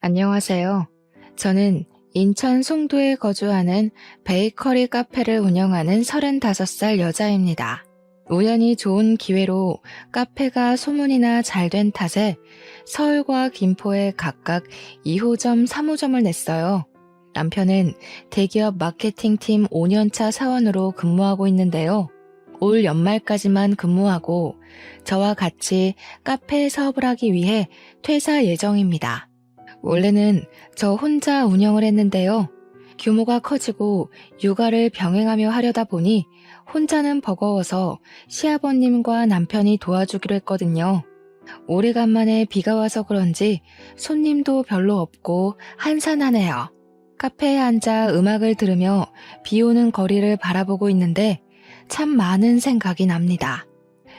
안녕하세요. 저는 인천 송도에 거주하는 베이커리 카페를 운영하는 35살 여자입니다. 우연히 좋은 기회로 카페가 소문이나 잘 된 탓에 서울과 김포에 각각 2호점, 3호점을 냈어요. 남편은 대기업 마케팅팀 5년차 사원으로 근무하고 있는데요. 올 연말까지만 근무하고 저와 같이 카페 사업을 하기 위해 퇴사 예정입니다. 원래는 저 혼자 운영을 했는데요. 규모가 커지고 육아를 병행하며 하려다 보니 혼자는 버거워서 시아버님과 남편이 도와주기로 했거든요. 오래간만에 비가 와서 그런지 손님도 별로 없고 한산하네요. 카페에 앉아 음악을 들으며 비 오는 거리를 바라보고 있는데 참 많은 생각이 납니다.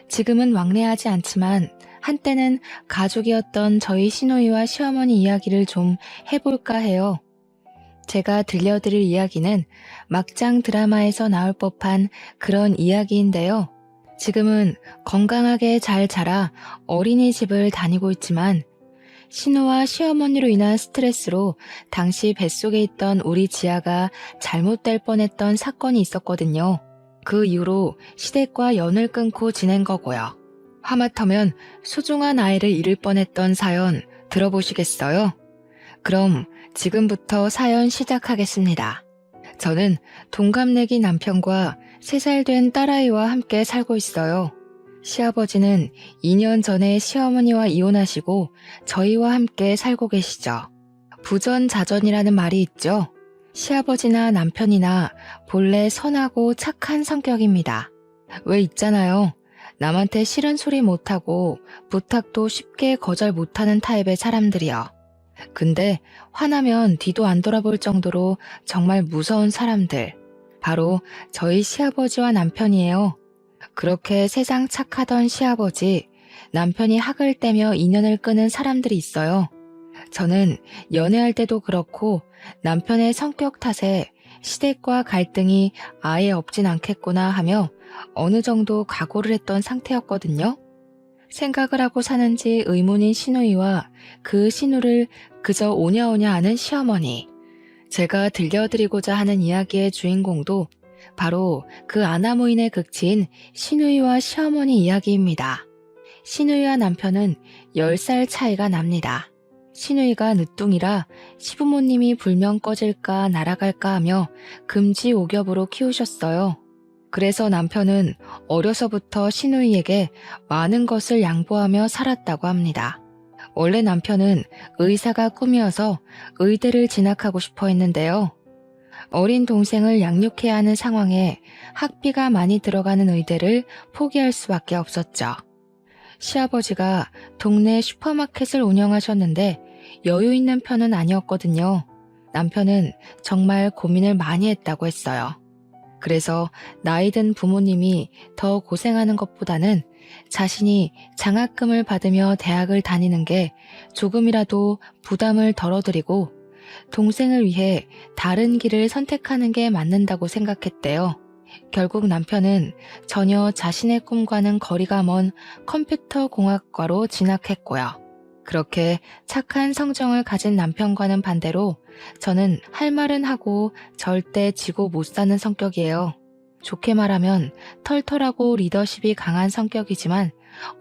지금은 왕래하지 않지만 한때는 가족이었던 저희 시누이와 시어머니 이야기를 좀 해볼까 해요. 제가 들려드릴 이야기는 막장 드라마에서 나올 법한 그런 이야기인데요. 지금은 건강하게 잘 자라 어린이집을 다니고 있지만 시누와 시어머니로 인한 스트레스로 당시 뱃속에 있던 우리 지아가 잘못될 뻔했던 사건이 있었거든요. 그 이후로 시댁과 연을 끊고 지낸 거고요. 하마터면 소중한 아이를 잃을 뻔했던 사연 들어보시겠어요? 그럼 지금부터 사연 시작하겠습니다. 저는 동갑내기 남편과 3살 된 딸아이와 함께 살고 있어요. 시아버지는 2년 전에 시어머니와 이혼하시고 저희와 함께 살고 계시죠. 부전자전이라는 말이 있죠. 시아버지나 남편이나 본래 선하고 착한 성격입니다. 왜 있잖아요. 남한테 싫은 소리 못하고 부탁도 쉽게 거절 못하는 타입의 사람들이요. 근데 화나면 뒤도 안 돌아볼 정도로 정말 무서운 사람들. 바로 저희 시아버지와 남편이에요. 그렇게 세상 착하던 시아버지, 남편이 학을 떼며 인연을 끄는 사람들이 있어요. 저는 연애할 때도 그렇고 남편의 성격 탓에 시댁과 갈등이 아예 없진 않겠구나 하며 어느 정도 각오를 했던 상태였거든요. 생각을 하고 사는지 의문인 시누이와 그 시누를 그저 오냐오냐 하는 시어머니. 제가 들려드리고자 하는 이야기의 주인공도 바로 그 아나무인의 극치인 시누이와 시어머니 이야기입니다. 시누이와 남편은 10살 차이가 납니다. 시누이가 늦둥이라 시부모님이 불면 꺼질까 날아갈까 하며 금지옥엽으로 키우셨어요. 그래서 남편은 어려서부터 시누이에게 많은 것을 양보하며 살았다고 합니다. 원래 남편은 의사가 꿈이어서 의대를 진학하고 싶어 했는데요. 어린 동생을 양육해야 하는 상황에 학비가 많이 들어가는 의대를 포기할 수밖에 없었죠. 시아버지가 동네 슈퍼마켓을 운영하셨는데 여유 있는 편은 아니었거든요. 남편은 정말 고민을 많이 했다고 했어요. 그래서 나이 든 부모님이 더 고생하는 것보다는 자신이 장학금을 받으며 대학을 다니는 게 조금이라도 부담을 덜어드리고 동생을 위해 다른 길을 선택하는 게 맞는다고 생각했대요. 결국 남편은 전혀 자신의 꿈과는 거리가 먼 컴퓨터 공학과로 진학했고요. 그렇게 착한 성정을 가진 남편과는 반대로 저는 할 말은 하고 절대 지고 못 사는 성격이에요. 좋게 말하면 털털하고 리더십이 강한 성격이지만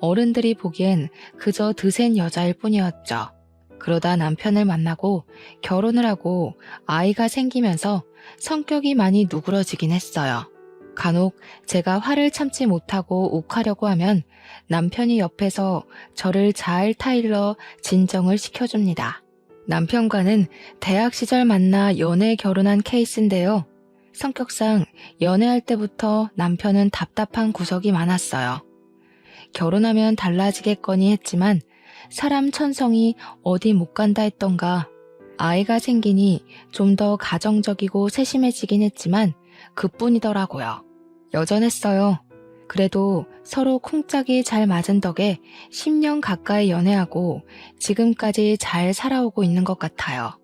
어른들이 보기엔 그저 드센 여자일 뿐이었죠. 그러다 남편을 만나고 결혼을 하고 아이가 생기면서 성격이 많이 누그러지긴 했어요. 간혹 제가 화를 참지 못하고 욱하려고 하면 남편이 옆에서 저를 잘 타일러 진정을 시켜줍니다. 남편과는 대학 시절 만나 연애 결혼한 케이스인데요. 성격상 연애할 때부터 남편은 답답한 구석이 많았어요. 결혼하면 달라지겠거니 했지만 사람 천성이 어디 못 간다 했던가. 아이가 생기니 좀 더 가정적이고 세심해지긴 했지만 그뿐이더라고요. 여전했어요. 그래도 서로 쿵짝이 잘 맞은 덕에 10년 가까이 연애하고 지금까지 잘 살아오고 있는 것 같아요.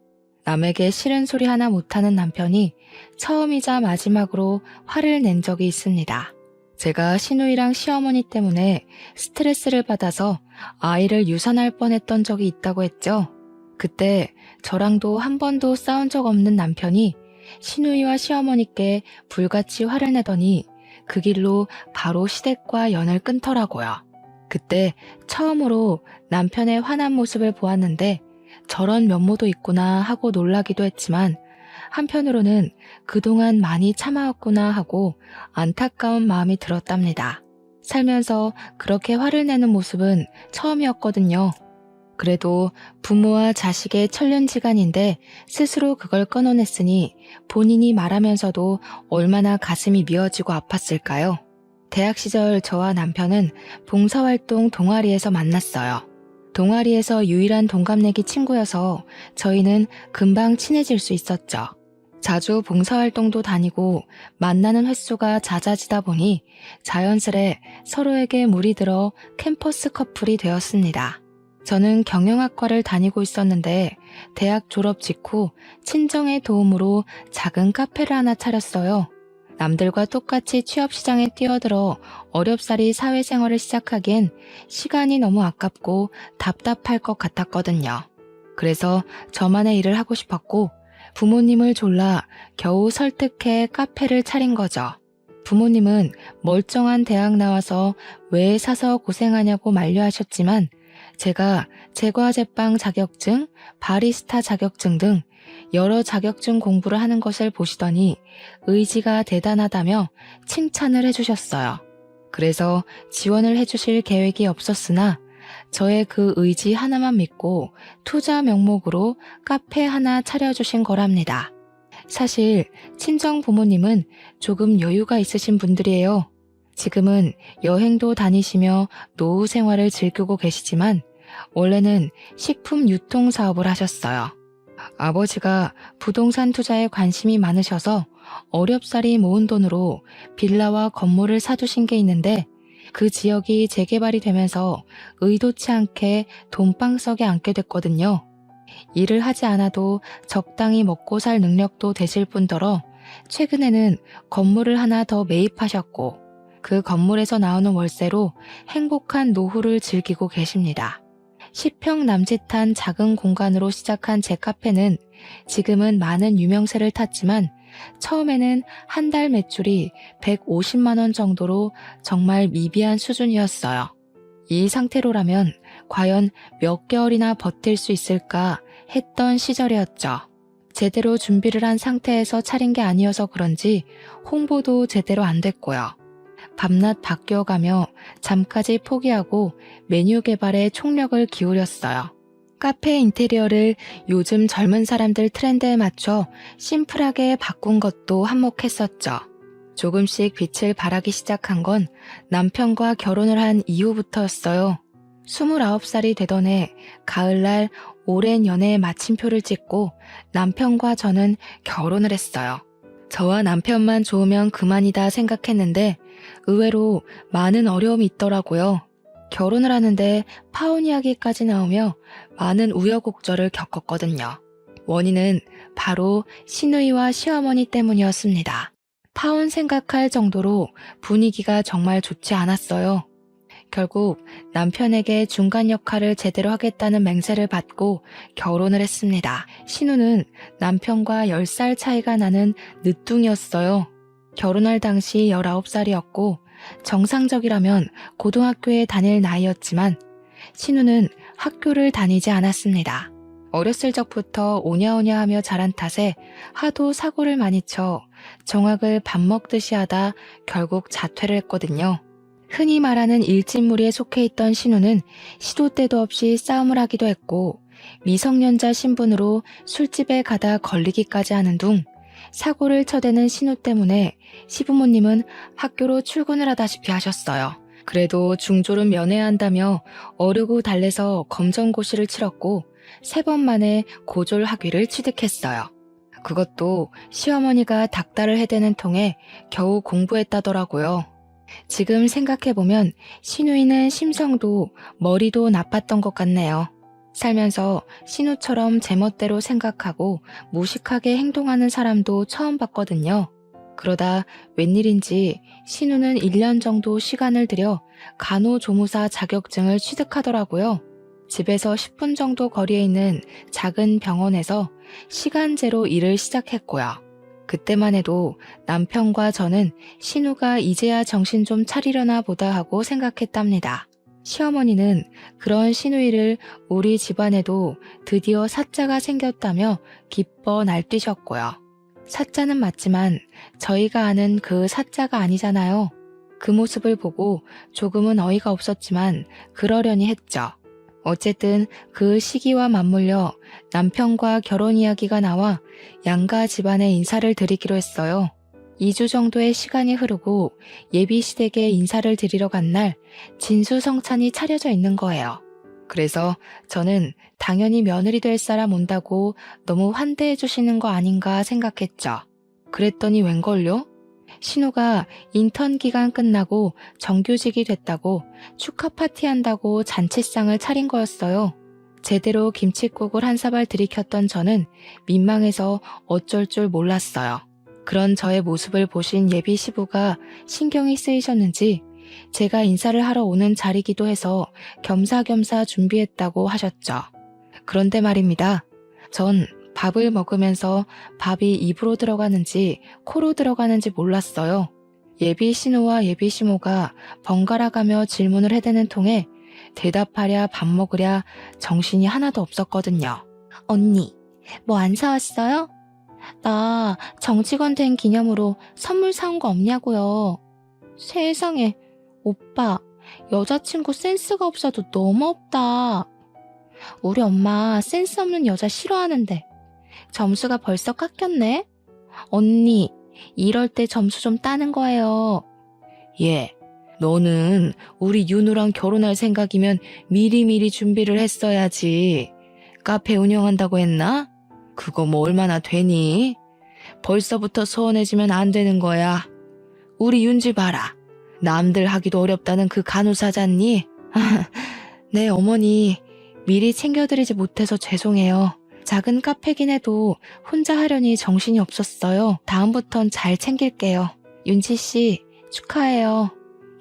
남에게 싫은 소리 하나 못하는 남편이 처음이자 마지막으로 화를 낸 적이 있습니다. 제가 시누이랑 시어머니 때문에 스트레스를 받아서 아이를 유산할 뻔했던 적이 있다고 했죠. 그때 저랑도 한 번도 싸운 적 없는 남편이 시누이와 시어머니께 불같이 화를 내더니 그 길로 바로 시댁과 연을 끊더라고요. 그때 처음으로 남편의 화난 모습을 보았는데 저런 면모도 있구나 하고 놀라기도 했지만 한편으로는 그동안 많이 참아왔구나 하고 안타까운 마음이 들었답니다. 살면서 그렇게 화를 내는 모습은 처음이었거든요. 그래도 부모와 자식의 천륜지간인데 스스로 그걸 끊어냈으니 본인이 말하면서도 얼마나 가슴이 미어지고 아팠을까요? 대학 시절 저와 남편은 봉사활동 동아리에서 만났어요. 동아리에서 유일한 동갑내기 친구여서 저희는 금방 친해질 수 있었죠. 자주 봉사활동도 다니고 만나는 횟수가 잦아지다 보니 자연스레 서로에게 물이 들어 캠퍼스 커플이 되었습니다. 저는 경영학과를 다니고 있었는데 대학 졸업 직후 친정의 도움으로 작은 카페를 하나 차렸어요. 남들과 똑같이 취업시장에 뛰어들어 어렵사리 사회생활을 시작하기엔 시간이 너무 아깝고 답답할 것 같았거든요. 그래서 저만의 일을 하고 싶었고 부모님을 졸라 겨우 설득해 카페를 차린 거죠. 부모님은 멀쩡한 대학 나와서 왜 사서 고생하냐고 만류하셨지만 제가 제과제빵 자격증, 바리스타 자격증 등 여러 자격증 공부를 하는 것을 보시더니 의지가 대단하다며 칭찬을 해주셨어요. 그래서 지원을 해주실 계획이 없었으나 저의 그 의지 하나만 믿고 투자 명목으로 카페 하나 차려주신 거랍니다. 사실 친정 부모님은 조금 여유가 있으신 분들이에요. 지금은 여행도 다니시며 노후 생활을 즐기고 계시지만 원래는 식품 유통 사업을 하셨어요. 아버지가 부동산 투자에 관심이 많으셔서 어렵사리 모은 돈으로 빌라와 건물을 사두신 게 있는데 그 지역이 재개발이 되면서 의도치 않게 돈방석에 앉게 됐거든요. 일을 하지 않아도 적당히 먹고 살 능력도 되실 뿐더러 최근에는 건물을 하나 더 매입하셨고 그 건물에서 나오는 월세로 행복한 노후를 즐기고 계십니다. 10평 남짓한 작은 공간으로 시작한 제 카페는 지금은 많은 유명세를 탔지만 처음에는 한 달 매출이 150만 원 정도로 정말 미비한 수준이었어요. 이 상태로라면 과연 몇 개월이나 버틸 수 있을까 했던 시절이었죠. 제대로 준비를 한 상태에서 차린 게 아니어서 그런지 홍보도 제대로 안 됐고요. 밤낮 바뀌어가며 잠까지 포기하고 메뉴 개발에 총력을 기울였어요. 카페 인테리어를 요즘 젊은 사람들 트렌드에 맞춰 심플하게 바꾼 것도 한몫했었죠. 조금씩 빛을 발하기 시작한 건 남편과 결혼을 한 이후부터였어요. 29살이 되던 해 가을날 오랜 연애의 마침표를 찍고 남편과 저는 결혼을 했어요. 저와 남편만 좋으면 그만이다 생각했는데 의외로 많은 어려움이 있더라고요. 결혼을 하는데 파혼 이야기까지 나오며 많은 우여곡절을 겪었거든요. 원인은 바로 시누이와 시어머니 때문이었습니다. 파혼 생각할 정도로 분위기가 정말 좋지 않았어요. 결국 남편에게 중간 역할을 제대로 하겠다는 맹세를 받고 결혼을 했습니다. 신우는 남편과 10살 차이가 나는 늦둥이였어요. 결혼할 당시 19살이었고 정상적이라면 고등학교에 다닐 나이였지만 신우는 학교를 다니지 않았습니다. 어렸을 적부터 오냐오냐 하며 자란 탓에 하도 사고를 많이 쳐 정학을 밥 먹듯이 하다 결국 자퇴를 했거든요. 흔히 말하는 일진무리에 속해 있던 신우는 시도 때도 없이 싸움을 하기도 했고 미성년자 신분으로 술집에 가다 걸리기까지 하는 둥 사고를 쳐대는 신우 때문에 시부모님은 학교로 출근을 하다시피 하셨어요. 그래도 중졸은 면해야 한다며 어르고 달래서 검정고시를 치렀고 3번 만에 고졸 학위를 취득했어요. 그것도 시어머니가 닥달을 해대는 통에 겨우 공부했다더라고요. 지금 생각해보면 신우이는 심성도 머리도 나빴던 것 같네요. 살면서 신우처럼 제멋대로 생각하고 무식하게 행동하는 사람도 처음 봤거든요. 그러다 웬일인지 신우는 1년 정도 시간을 들여 간호조무사 자격증을 취득하더라고요. 집에서 10분 정도 거리에 있는 작은 병원에서 시간제로 일을 시작했고요. 그때만 해도 남편과 저는 신우가 이제야 정신 좀 차리려나 보다 하고 생각했답니다. 시어머니는 그런 신우이를 우리 집안에도 드디어 사자가 생겼다며 기뻐 날뛰셨고요. 사자는 맞지만 저희가 아는 그 사자가 아니잖아요. 그 모습을 보고 조금은 어이가 없었지만 그러려니 했죠. 어쨌든 그 시기와 맞물려 남편과 결혼 이야기가 나와 양가 집안에 인사를 드리기로 했어요. 2주 정도의 시간이 흐르고 예비 시댁에 인사를 드리러 간 날 진수성찬이 차려져 있는 거예요. 그래서 저는 당연히 며느리 될 사람 온다고 너무 환대해 주시는 거 아닌가 생각했죠. 그랬더니 웬걸요? 신우가 인턴 기간 끝나고 정규직이 됐다고 축하 파티한다고 잔치상을 차린 거였어요. 제대로 김칫국을 한 사발 들이켰던 저는 민망해서 어쩔 줄 몰랐어요. 그런 저의 모습을 보신 예비 시부가 신경이 쓰이셨는지 제가 인사를 하러 오는 자리기도 해서 겸사겸사 준비했다고 하셨죠. 그런데 말입니다. 전 밥을 먹으면서 밥이 입으로 들어가는지 코로 들어가는지 몰랐어요. 예비 신우와 예비 시모가 번갈아 가며 질문을 해대는 통에 대답하랴 밥 먹으랴 정신이 하나도 없었거든요. 언니, 뭐 안 사왔어요? 나 정직원 된 기념으로 선물 사온 거 없냐고요. 세상에, 오빠, 여자친구 센스가 없어도 너무 없다. 우리 엄마 센스 없는 여자 싫어하는데 점수가 벌써 깎였네? 언니, 이럴 때 점수 좀 따는 거예요. 예, 너는 우리 윤우랑 결혼할 생각이면 미리미리 준비를 했어야지. 카페 운영한다고 했나? 그거 뭐 얼마나 되니? 벌써부터 소원해지면 안 되는 거야. 우리 윤지 봐라. 남들 하기도 어렵다는 그 간호사잖니? 네, 어머니. 미리 챙겨드리지 못해서 죄송해요. 작은 카페긴 해도 혼자 하려니 정신이 없었어요. 다음부턴 잘 챙길게요. 윤지 씨, 축하해요.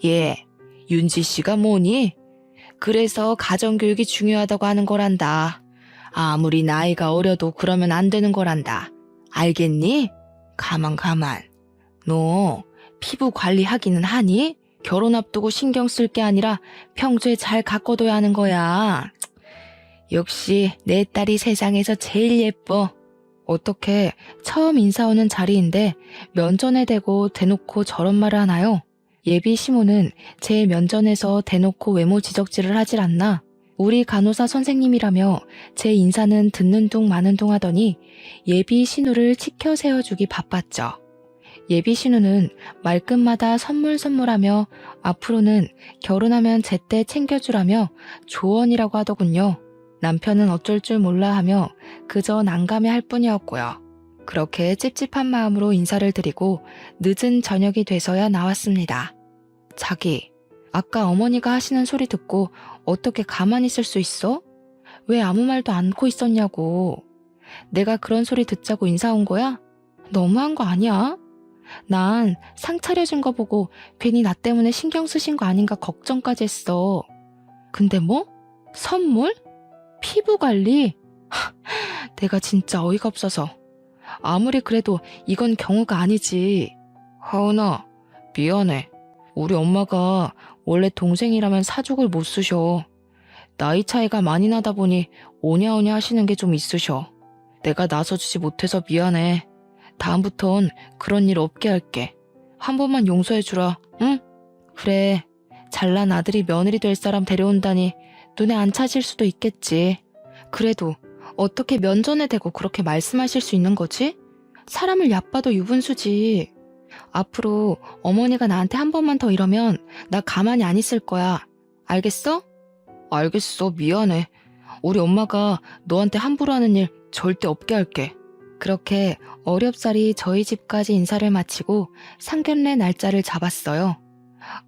예, 윤지 씨가 뭐니? 그래서 가정교육이 중요하다고 하는 거란다. 아무리 나이가 어려도 그러면 안 되는 거란다. 알겠니? 가만. 너 피부 관리하기는 하니? 결혼 앞두고 신경 쓸 게 아니라 평소에 잘 가꿔둬야 하는 거야. 역시 내 딸이 세상에서 제일 예뻐. 어떻게 처음 인사 오는 자리인데 면전에 대고 대놓고 저런 말을 하나요? 예비 시모는 제 면전에서 대놓고 외모 지적질을 하질 않나? 우리 간호사 선생님이라며 제 인사는 듣는 둥 마는 둥 하더니 예비 신우를 치켜 세워주기 바빴죠. 예비 신우는 말끝마다 선물하며 앞으로는 결혼하면 제때 챙겨주라며 조언이라고 하더군요. 남편은 어쩔 줄 몰라 하며 그저 난감해할 뿐이었고요. 그렇게 찝찝한 마음으로 인사를 드리고 늦은 저녁이 돼서야 나왔습니다. 자기, 아까 어머니가 하시는 소리 듣고 어떻게 가만히 있을 수 있어? 왜 아무 말도 않고 있었냐고. 내가 그런 소리 듣자고 인사 온 거야? 너무한 거 아니야? 난 상 차려준 거 보고 괜히 나 때문에 신경 쓰신 거 아닌가 걱정까지 했어. 근데 뭐? 선물? 피부 관리? 내가 진짜 어이가 없어서. 아무리 그래도 이건 경우가 아니지. 하은아, 미안해. 우리 엄마가 원래 동생이라면 사족을 못 쓰셔. 나이 차이가 많이 나다 보니 오냐오냐 하시는 게 좀 있으셔. 내가 나서주지 못해서 미안해. 다음부턴 그런 일 없게 할게. 한 번만 용서해주라, 응? 그래, 잘난 아들이 며느리 될 사람 데려온다니 눈에 안 차실 수도 있겠지. 그래도 어떻게 면전에 대고 그렇게 말씀하실 수 있는 거지? 사람을 얕봐도 유분수지. 앞으로 어머니가 나한테 한 번만 더 이러면 나 가만히 안 있을 거야. 알겠어? 알겠어, 미안해. 우리 엄마가 너한테 함부로 하는 일 절대 없게 할게. 그렇게 어렵사리 저희 집까지 인사를 마치고 상견례 날짜를 잡았어요.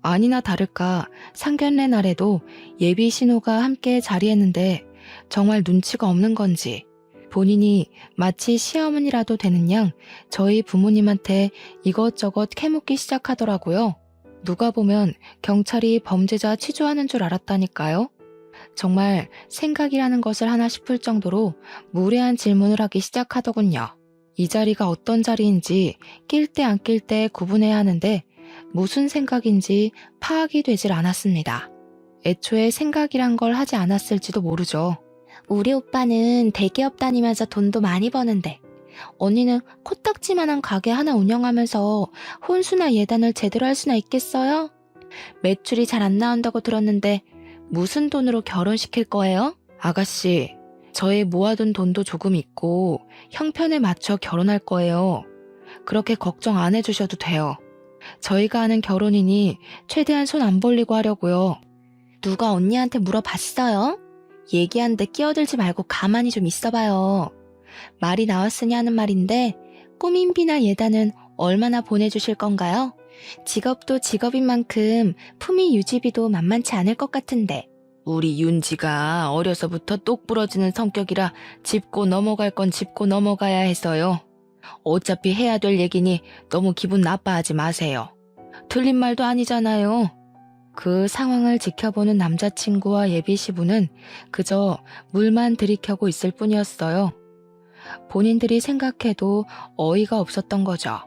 아니나 다를까 상견례 날에도 예비 신우가 함께 자리했는데 정말 눈치가 없는 건지 본인이 마치 시어머니라도 되는 양 저희 부모님한테 이것저것 캐묻기 시작하더라고요. 누가 보면 경찰이 범죄자 취조하는 줄 알았다니까요. 정말 생각이라는 것을 하나 싶을 정도로 무례한 질문을 하기 시작하더군요. 이 자리가 어떤 자리인지 낄 때 안 낄 때 구분해야 하는데 무슨 생각인지 파악이 되질 않았습니다. 애초에 생각이란 걸 하지 않았을지도 모르죠. 우리 오빠는 대기업 다니면서 돈도 많이 버는데 언니는 코딱지만한 가게 하나 운영하면서 혼수나 예단을 제대로 할 수나 있겠어요? 매출이 잘 안 나온다고 들었는데 무슨 돈으로 결혼시킬 거예요? 아가씨, 저의 모아둔 돈도 조금 있고 형편에 맞춰 결혼할 거예요. 그렇게 걱정 안 해주셔도 돼요. 저희가 하는 결혼이니 최대한 손 안 벌리고 하려고요. 누가 언니한테 물어봤어요? 얘기하는데 끼어들지 말고 가만히 좀 있어봐요. 말이 나왔으니 하는 말인데 꾸민비나 예단은 얼마나 보내주실 건가요? 직업도 직업인 만큼 품위 유지비도 만만치 않을 것 같은데. 우리 윤지가 어려서부터 똑 부러지는 성격이라 짚고 넘어갈 건 짚고 넘어가야 해서요. 어차피 해야 될 얘기니 너무 기분 나빠하지 마세요. 틀린 말도 아니잖아요. 그 상황을 지켜보는 남자친구와 예비 시부는 그저 물만 들이켜고 있을 뿐이었어요. 본인들이 생각해도 어이가 없었던 거죠.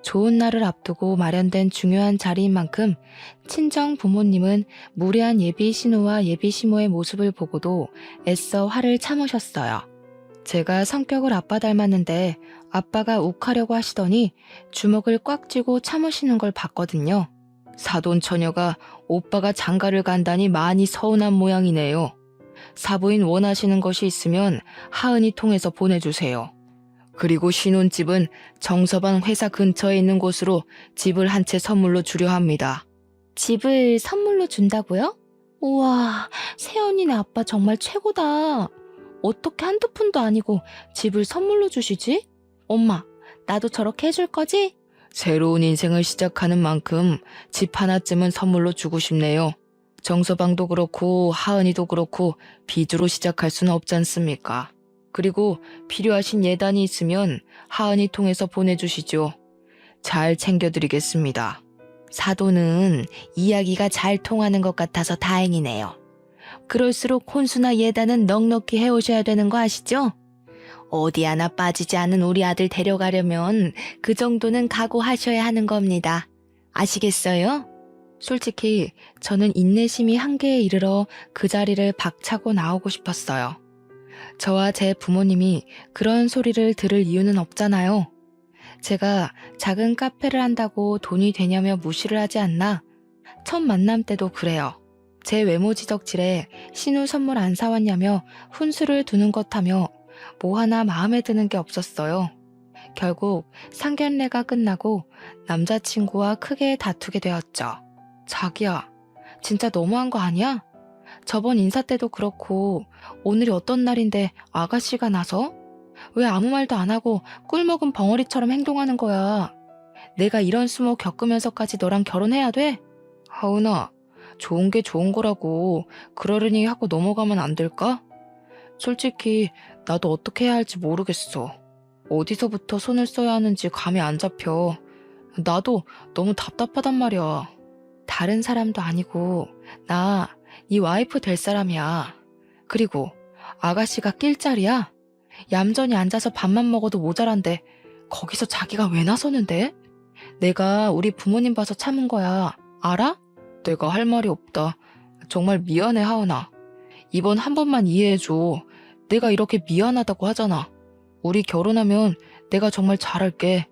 좋은 날을 앞두고 마련된 중요한 자리인 만큼 친정 부모님은 무례한 예비 신우와 예비 시모의 모습을 보고도 애써 화를 참으셨어요. 제가 성격을 아빠 닮았는데 아빠가 욱하려고 하시더니 주먹을 꽉 쥐고 참으시는 걸 봤거든요. 사돈 처녀가 오빠가 장가를 간다니 많이 서운한 모양이네요. 사부인 원하시는 것이 있으면 하은이 통해서 보내주세요. 그리고 신혼집은 정서방 회사 근처에 있는 곳으로 집을 한 채 선물로 주려 합니다. 집을 선물로 준다고요? 우와, 새언니네 아빠 정말 최고다. 어떻게 한두 푼도 아니고 집을 선물로 주시지? 엄마, 나도 저렇게 해줄 거지? 새로운 인생을 시작하는 만큼 집 하나쯤은 선물로 주고 싶네요. 정서방도 그렇고 하은이도 그렇고 빚으로 시작할 수는 없지 않습니까? 그리고 필요하신 예단이 있으면 하은이 통해서 보내주시죠. 잘 챙겨드리겠습니다. 사도는 이야기가 잘 통하는 것 같아서 다행이네요. 그럴수록 혼수나 예단은 넉넉히 해오셔야 되는 거 아시죠? 어디 하나 빠지지 않은 우리 아들 데려가려면 그 정도는 각오하셔야 하는 겁니다. 아시겠어요? 솔직히 저는 인내심이 한계에 이르러 그 자리를 박차고 나오고 싶었어요. 저와 제 부모님이 그런 소리를 들을 이유는 없잖아요. 제가 작은 카페를 한다고 돈이 되냐며 무시를 하지 않나? 첫 만남 때도 그래요. 제 외모 지적질에 신우 선물 안 사왔냐며 훈수를 두는 것 하며 뭐 하나 마음에 드는 게 없었어요. 결국 상견례가 끝나고 남자친구와 크게 다투게 되었죠. 자기야, 진짜 너무한 거 아니야? 저번 인사 때도 그렇고 오늘이 어떤 날인데 아가씨가 나서? 왜 아무 말도 안 하고 꿀먹은 벙어리처럼 행동하는 거야? 내가 이런 수모 겪으면서까지 너랑 결혼해야 돼? 하은아, 좋은 게 좋은 거라고 그러려니 하고 넘어가면 안 될까? 솔직히 나도 어떻게 해야 할지 모르겠어. 어디서부터 손을 써야 하는지 감이 안 잡혀. 나도 너무 답답하단 말이야. 다른 사람도 아니고 나 네 와이프 될 사람이야. 그리고 아가씨가 낄 자리야? 얌전히 앉아서 밥만 먹어도 모자란데 거기서 자기가 왜 나서는데? 내가 우리 부모님 봐서 참은 거야. 알아? 내가 할 말이 없다. 정말 미안해, 하은아. 이번 한 번만 이해해줘. 내가 이렇게 미안하다고 하잖아. 우리 결혼하면 내가 정말 잘할게.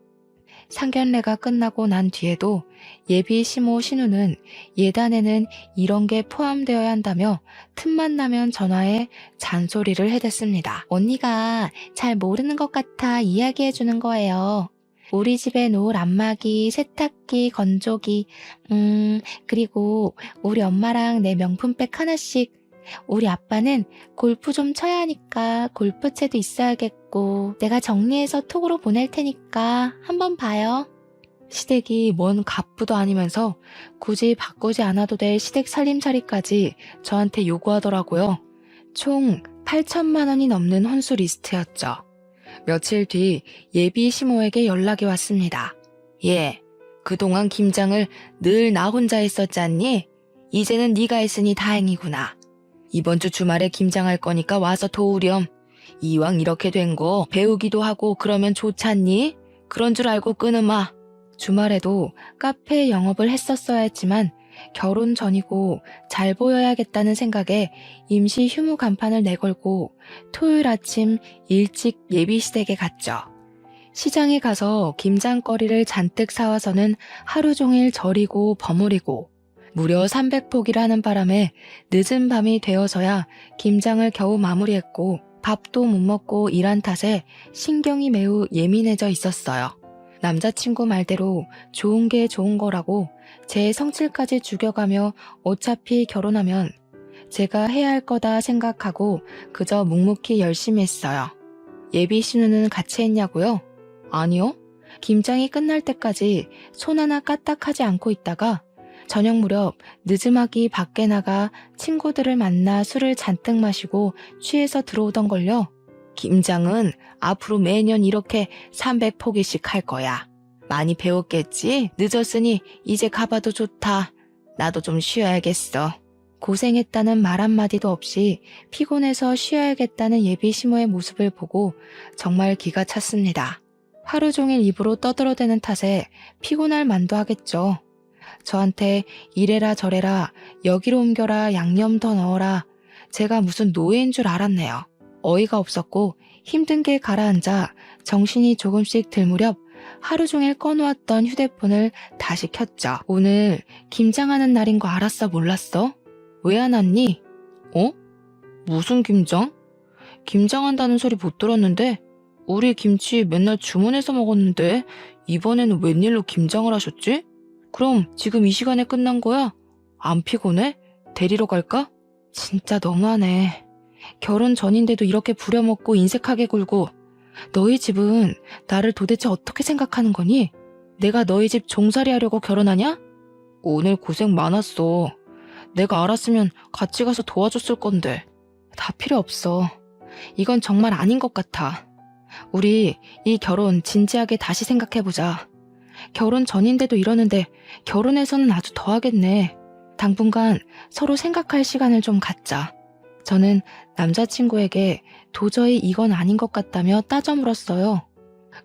상견례가 끝나고 난 뒤에도 예비 시모 신우는 예단에는 이런 게 포함되어야 한다며 틈만 나면 전화해 잔소리를 해댔습니다. 언니가 잘 모르는 것 같아 이야기해 주는 거예요. 우리 집에 놓을 안마기, 세탁기, 건조기, 그리고 우리 엄마랑 내 명품백 하나씩. 우리 아빠는 골프 좀 쳐야 하니까 골프채도 있어야겠고 내가 정리해서 톡으로 보낼 테니까 한번 봐요. 시댁이 뭔 갑부도 아니면서 굳이 바꾸지 않아도 될 시댁 살림살이까지 저한테 요구하더라고요. 총 8천만 원이 넘는 혼수 리스트였죠. 며칠 뒤 예비 시모에게 연락이 왔습니다. 예, 그동안 김장을 늘 나 혼자 했었잖니? 이제는 네가 했으니 다행이구나. 이번 주 주말에 김장할 거니까 와서 도우렴. 이왕 이렇게 된 거 배우기도 하고 그러면 좋잖니? 그런 줄 알고 끊으마. 주말에도 카페 영업을 했었어야 했지만 결혼 전이고 잘 보여야겠다는 생각에 임시 휴무 간판을 내걸고 토요일 아침 일찍 예비시댁에 갔죠. 시장에 가서 김장거리를 잔뜩 사와서는 하루 종일 절이고 버무리고 무려 300포기라는 바람에 늦은 밤이 되어서야 김장을 겨우 마무리했고 밥도 못 먹고 일한 탓에 신경이 매우 예민해져 있었어요. 남자친구 말대로 좋은 게 좋은 거라고 제 성질까지 죽여가며 어차피 결혼하면 제가 해야 할 거다 생각하고 그저 묵묵히 열심히 했어요. 예비 신우는 같이 했냐고요? 아니요. 김장이 끝날 때까지 손 하나 까딱하지 않고 있다가 저녁 무렵 늦음하기 밖에 나가 친구들을 만나 술을 잔뜩 마시고 취해서 들어오던걸요. 김장은 앞으로 매년 이렇게 300포기씩 할 거야. 많이 배웠겠지? 늦었으니 이제 가봐도 좋다. 나도 좀 쉬어야겠어. 고생했다는 말 한마디도 없이 피곤해서 쉬어야겠다는 예비 시모의 모습을 보고 정말 기가 찼습니다. 하루 종일 입으로 떠들어대는 탓에 피곤할 만도 하겠죠. 저한테 이래라 저래라 여기로 옮겨라 양념 더 넣어라. 제가 무슨 노예인 줄 알았네요. 어이가 없었고 힘든 게 가라앉아 정신이 조금씩 들 무렵 하루 종일 꺼놓았던 휴대폰을 다시 켰죠. 오늘 김장하는 날인 거 알았어 몰랐어? 왜 안 왔니? 어? 무슨 김장? 김장한다는 소리 못 들었는데 우리 김치 맨날 주문해서 먹었는데 이번에는 웬일로 김장을 하셨지? 그럼 지금 이 시간에 끝난 거야? 안 피곤해? 데리러 갈까? 진짜 너무하네. 결혼 전인데도 이렇게 부려먹고 인색하게 굴고 너희 집은 나를 도대체 어떻게 생각하는 거니? 내가 너희 집 종살이 하려고 결혼하냐? 오늘 고생 많았어. 내가 알았으면 같이 가서 도와줬을 건데. 다 필요 없어. 이건 정말 아닌 것 같아. 우리 이 결혼 진지하게 다시 생각해보자. 결혼 전인데도 이러는데 결혼해서는 아주 더하겠네. 당분간 서로 생각할 시간을 좀 갖자. 저는 남자친구에게 도저히 이건 아닌 것 같다며 따져 물었어요.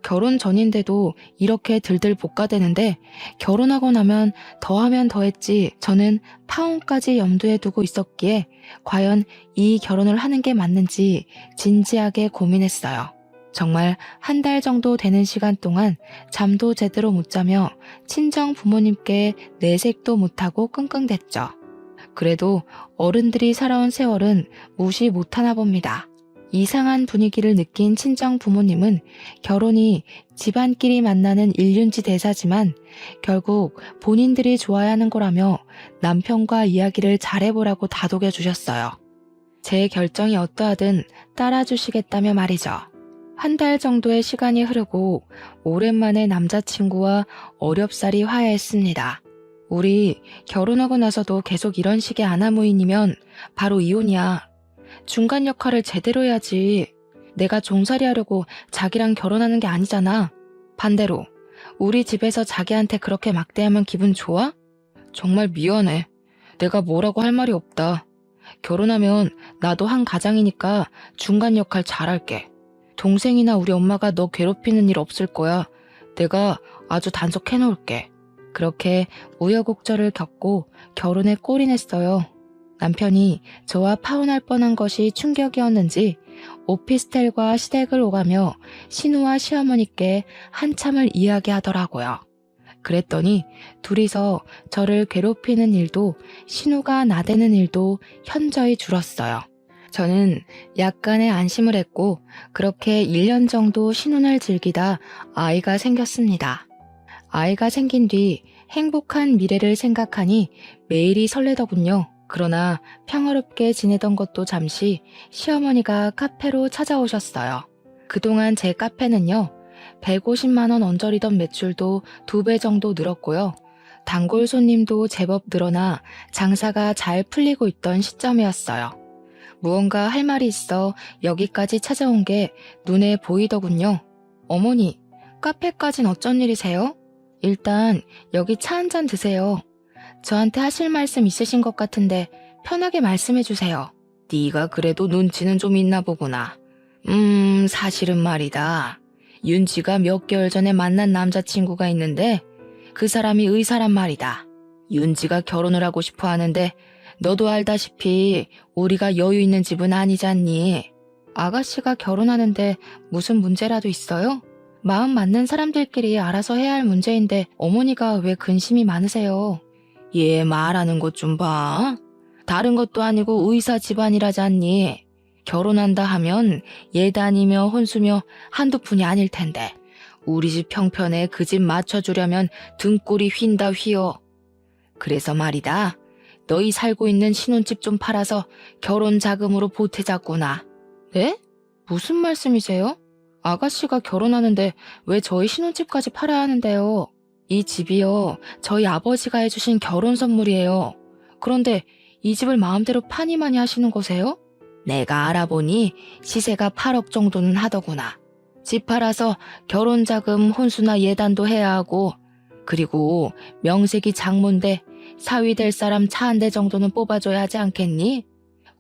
결혼 전인데도 이렇게 들들 볶아대는데 결혼하고 나면 더하면 더했지 저는 파혼까지 염두에 두고 있었기에 과연 이 결혼을 하는 게 맞는지 진지하게 고민했어요. 정말 한 달 정도 되는 시간 동안 잠도 제대로 못 자며 친정 부모님께 내색도 못하고 끙끙댔죠. 그래도 어른들이 살아온 세월은 무시 못하나 봅니다. 이상한 분위기를 느낀 친정 부모님은 결혼이 집안끼리 만나는 일륜지 대사지만 결국 본인들이 좋아야 하는 거라며 남편과 이야기를 잘해보라고 다독여 주셨어요. 제 결정이 어떠하든 따라주시겠다며 말이죠. 한 달 정도의 시간이 흐르고 오랜만에 남자친구와 어렵사리 화해했습니다. 우리 결혼하고 나서도 계속 이런 식의 아나무인이면 바로 이혼이야. 중간 역할을 제대로 해야지. 내가 종살이 하려고 자기랑 결혼하는 게 아니잖아. 반대로 우리 집에서 자기한테 그렇게 막대하면 기분 좋아? 정말 미안해. 내가 뭐라고 할 말이 없다. 결혼하면 나도 한 가장이니까 중간 역할 잘할게. 동생이나 우리 엄마가 너 괴롭히는 일 없을 거야. 내가 아주 단속해놓을게. 그렇게 우여곡절을 겪고 결혼에 골인했어요. 남편이 저와 파혼할 뻔한 것이 충격이었는지 오피스텔과 시댁을 오가며 신우와 시어머니께 한참을 이야기하더라고요. 그랬더니 둘이서 저를 괴롭히는 일도 신우가 나대는 일도 현저히 줄었어요. 저는 약간의 안심을 했고 그렇게 1년 정도 신혼을 즐기다 아이가 생겼습니다. 아이가 생긴 뒤 행복한 미래를 생각하니 매일이 설레더군요. 그러나 평화롭게 지내던 것도 잠시 시어머니가 카페로 찾아오셨어요. 그동안 제 카페는요, 150만 원 언저리던 매출도 2배 정도 늘었고요. 단골 손님도 제법 늘어나 장사가 잘 풀리고 있던 시점이었어요. 무언가 할 말이 있어 여기까지 찾아온 게 눈에 보이더군요. 어머니, 카페까진 어쩐 일이세요? 일단 여기 차 한 잔 드세요. 저한테 하실 말씀 있으신 것 같은데 편하게 말씀해 주세요. 네가 그래도 눈치는 좀 있나 보구나. 사실은 말이다. 윤지가 몇 개월 전에 만난 남자친구가 있는데 그 사람이 의사란 말이다. 윤지가 결혼을 하고 싶어 하는데 너도 알다시피 우리가 여유 있는 집은 아니잖니. 아가씨가 결혼하는데 무슨 문제라도 있어요? 마음 맞는 사람들끼리 알아서 해야 할 문제인데 어머니가 왜 근심이 많으세요? 얘 말하는 것 좀 봐. 다른 것도 아니고 의사 집안이라잖니. 결혼한다 하면 예단이며 혼수며 한두 푼이 아닐 텐데 우리 집 형편에 그 집 맞춰주려면 등골이 휜다 휘어. 그래서 말이다. 너희 살고 있는 신혼집 좀 팔아서 결혼 자금으로 보태자꾸나. 네? 무슨 말씀이세요? 아가씨가 결혼하는데 왜 저희 신혼집까지 팔아야 하는데요? 이 집이요, 저희 아버지가 해주신 결혼 선물이에요. 그런데 이 집을 마음대로 파니마니 하시는 거세요? 내가 알아보니 시세가 8억 정도는 하더구나. 집 팔아서 결혼 자금 혼수나 예단도 해야 하고, 그리고 명색이 장모인데 사위 될 사람 차 한 대 정도는 뽑아줘야 하지 않겠니?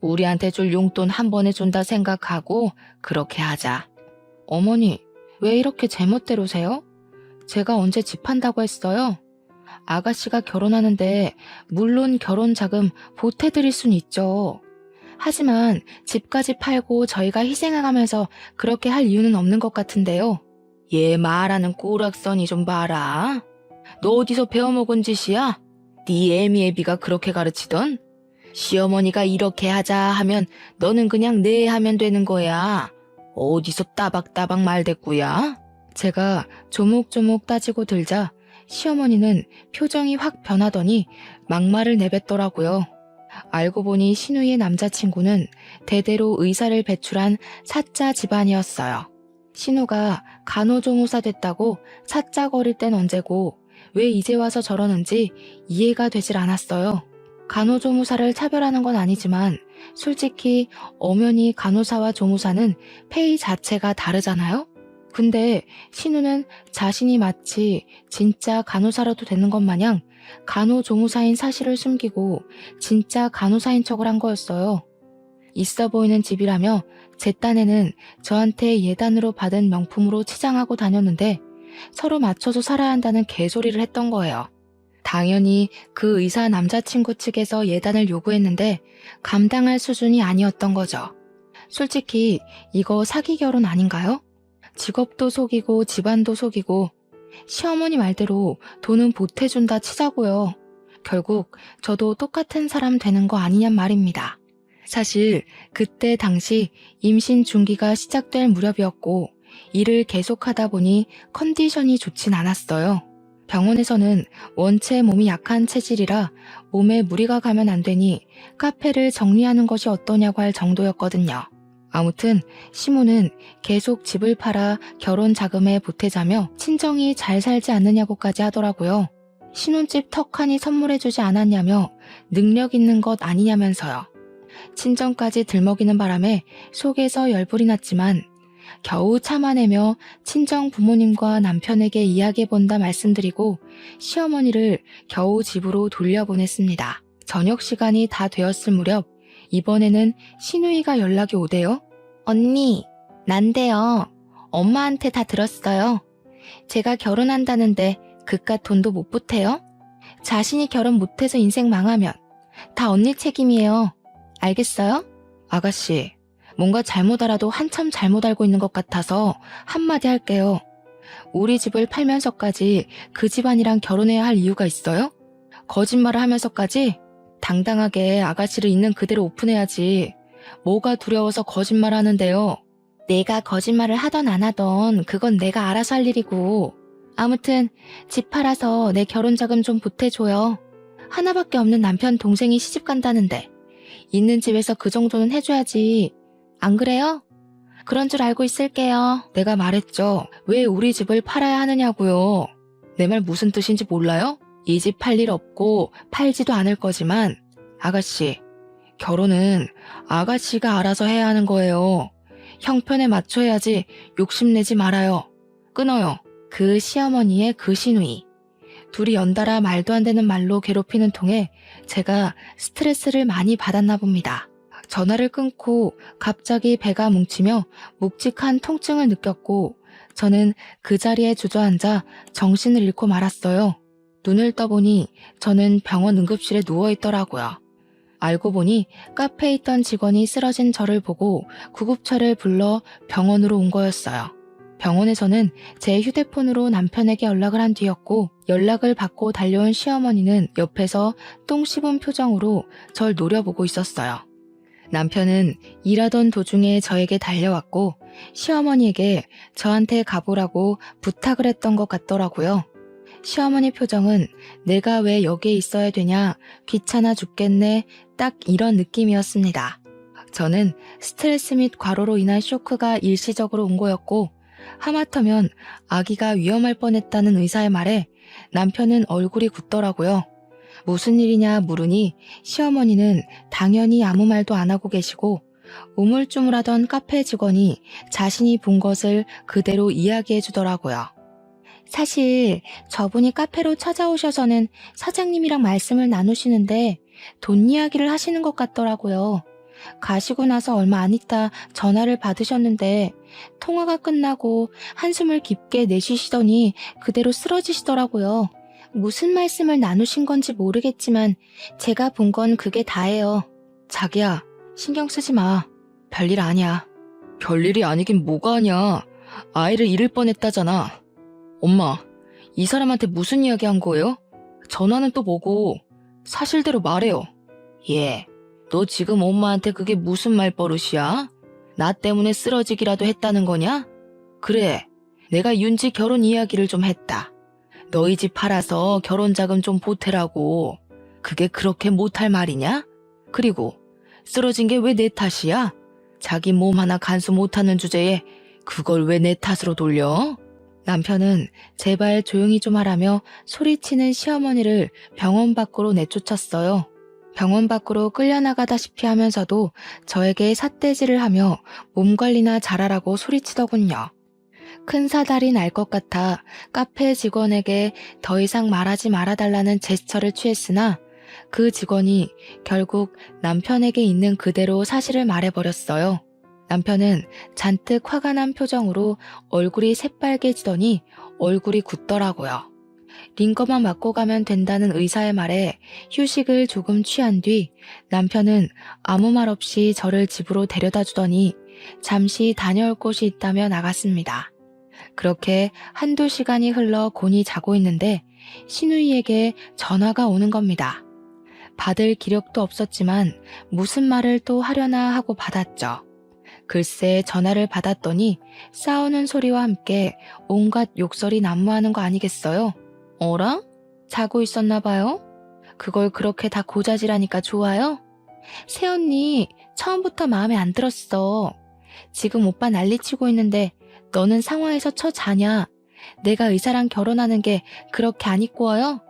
우리한테 줄 용돈 한 번에 준다 생각하고 그렇게 하자. 어머니, 왜 이렇게 제멋대로세요? 제가 언제 집 판다고 했어요? 아가씨가 결혼하는데 물론 결혼 자금 보태드릴 순 있죠. 하지만 집까지 팔고 저희가 희생해가면서 그렇게 할 이유는 없는 것 같은데요. 얘 말하는 꼬락서니 좀 봐라. 너 어디서 배워먹은 짓이야? 네 애미애비가 그렇게 가르치던? 시어머니가 이렇게 하자 하면 너는 그냥 네 하면 되는 거야. 어디서 따박따박 말대꾸야? 제가 조목조목 따지고 들자 시어머니는 표정이 확 변하더니 막말을 내뱉더라고요. 알고 보니 신우의 남자친구는 대대로 의사를 배출한 사자 집안이었어요. 신우가 간호조무사 됐다고 사자거릴 땐 언제고 왜 이제 와서 저러는지 이해가 되질 않았어요. 간호조무사를 차별하는 건 아니지만 솔직히 엄연히 간호사와 조무사는 페이 자체가 다르잖아요? 근데 신우는 자신이 마치 진짜 간호사라도 되는 것 마냥 간호조무사인 사실을 숨기고 진짜 간호사인 척을 한 거였어요. 있어 보이는 집이라며 제 딴에는 저한테 예단으로 받은 명품으로 치장하고 다녔는데 서로 맞춰서 살아야 한다는 개소리를 했던 거예요. 당연히 그 의사 남자친구 측에서 예단을 요구했는데 감당할 수준이 아니었던 거죠. 솔직히 이거 사기 결혼 아닌가요? 직업도 속이고 집안도 속이고 시어머니 말대로 돈은 보태준다 치자고요. 결국 저도 똑같은 사람 되는 거 아니냔 말입니다. 사실 그때 당시 임신 중기가 시작될 무렵이었고 일을 계속하다 보니 컨디션이 좋진 않았어요. 병원에서는 원체 몸이 약한 체질이라 몸에 무리가 가면 안 되니 카페를 정리하는 것이 어떠냐고 할 정도였거든요. 아무튼 시모는 계속 집을 팔아 결혼 자금에 보태자며 친정이 잘 살지 않느냐고까지 하더라고요. 신혼집 턱하니 선물해주지 않았냐며 능력 있는 것 아니냐면서요. 친정까지 들먹이는 바람에 속에서 열불이 났지만 겨우 참아내며 친정 부모님과 남편에게 이야기해본다 말씀드리고 시어머니를 겨우 집으로 돌려보냈습니다. 저녁 시간이 다 되었을 무렵 이번에는 신우이가 연락이 오대요. 언니, 난데요. 엄마한테 다 들었어요. 제가 결혼한다는데 그깟 돈도 못 보태요? 자신이 결혼 못해서 인생 망하면 다 언니 책임이에요. 알겠어요? 아가씨, 뭔가 잘못 알아도 한참 잘못 알고 있는 것 같아서 한마디 할게요. 우리 집을 팔면서까지 그 집안이랑 결혼해야 할 이유가 있어요? 거짓말을 하면서까지? 당당하게 아가씨를 있는 그대로 오픈해야지. 뭐가 두려워서 거짓말 하는데요. 내가 거짓말을 하던 안 하던 그건 내가 알아서 할 일이고. 아무튼 집 팔아서 내 결혼 자금 좀 보태줘요. 하나밖에 없는 남편 동생이 시집 간다는데 있는 집에서 그 정도는 해줘야지. 안 그래요? 그런 줄 알고 있을게요. 내가 말했죠. 왜 우리 집을 팔아야 하느냐고요. 내 말 무슨 뜻인지 몰라요? 이 집 팔 일 없고 팔지도 않을 거지만 아가씨, 결혼은 아가씨가 알아서 해야 하는 거예요. 형편에 맞춰야지 욕심내지 말아요. 끊어요. 그 시어머니의 그 시누이. 둘이 연달아 말도 안 되는 말로 괴롭히는 통에 제가 스트레스를 많이 받았나 봅니다. 전화를 끊고 갑자기 배가 뭉치며 묵직한 통증을 느꼈고 저는 그 자리에 주저앉아 정신을 잃고 말았어요. 눈을 떠보니 저는 병원 응급실에 누워있더라고요. 알고 보니 카페에 있던 직원이 쓰러진 저를 보고 구급차를 불러 병원으로 온 거였어요. 병원에서는 제 휴대폰으로 남편에게 연락을 한 뒤였고 연락을 받고 달려온 시어머니는 옆에서 똥 씹은 표정으로 절 노려보고 있었어요. 남편은 일하던 도중에 저에게 달려왔고 시어머니에게 저한테 가보라고 부탁을 했던 것 같더라고요. 시어머니 표정은 내가 왜 여기에 있어야 되냐, 귀찮아 죽겠네, 딱 이런 느낌이었습니다. 저는 스트레스 및 과로로 인한 쇼크가 일시적으로 온 거였고 하마터면 아기가 위험할 뻔했다는 의사의 말에 남편은 얼굴이 굳더라고요. 무슨 일이냐 물으니 시어머니는 당연히 아무 말도 안 하고 계시고 우물쭈물하던 카페 직원이 자신이 본 것을 그대로 이야기해 주더라고요. 사실 저분이 카페로 찾아오셔서는 사장님이랑 말씀을 나누시는데 돈 이야기를 하시는 것 같더라고요. 가시고 나서 얼마 안 있다 전화를 받으셨는데 통화가 끝나고 한숨을 깊게 내쉬시더니 그대로 쓰러지시더라고요. 무슨 말씀을 나누신 건지 모르겠지만 제가 본 건 그게 다예요. 자기야, 신경 쓰지 마. 별일 아니야. 별일이 아니긴 뭐가 아니야. 아이를 잃을 뻔했다잖아. 엄마, 이 사람한테 무슨 이야기 한 거예요? 전화는 또 뭐고? 사실대로 말해요. 예, 너 지금 엄마한테 그게 무슨 말버릇이야? 나 때문에 쓰러지기라도 했다는 거냐? 그래, 내가 윤지 결혼 이야기를 좀 했다. 너희 집 팔아서 결혼 자금 좀 보태라고. 그게 그렇게 못할 말이냐? 그리고 쓰러진 게 왜 내 탓이야? 자기 몸 하나 간수 못하는 주제에 그걸 왜 내 탓으로 돌려? 남편은 제발 조용히 좀 하라며 소리치는 시어머니를 병원 밖으로 내쫓았어요. 병원 밖으로 끌려나가다시피 하면서도 저에게 삿대질을 하며 몸 관리나 잘하라고 소리치더군요. 큰 사달이 날 것 같아 카페 직원에게 더 이상 말하지 말아달라는 제스처를 취했으나 그 직원이 결국 남편에게 있는 그대로 사실을 말해버렸어요. 남편은 잔뜩 화가 난 표정으로 얼굴이 새빨개지더니 얼굴이 굳더라고요. 링거만 맞고 가면 된다는 의사의 말에 휴식을 조금 취한 뒤 남편은 아무 말 없이 저를 집으로 데려다 주더니 잠시 다녀올 곳이 있다며 나갔습니다. 그렇게 한두 시간이 흘러 곤히 자고 있는데 시누이에게 전화가 오는 겁니다. 받을 기력도 없었지만 무슨 말을 또 하려나 하고 받았죠. 글쎄 전화를 받았더니 싸우는 소리와 함께 온갖 욕설이 난무하는 거 아니겠어요? 어라? 자고 있었나 봐요? 그걸 그렇게 다 고자질하니까 좋아요? 새언니 처음부터 마음에 안 들었어. 지금 오빠 난리치고 있는데 너는 상황에서 자냐? 내가 의사랑 결혼하는 게 그렇게 안 이꼬아요?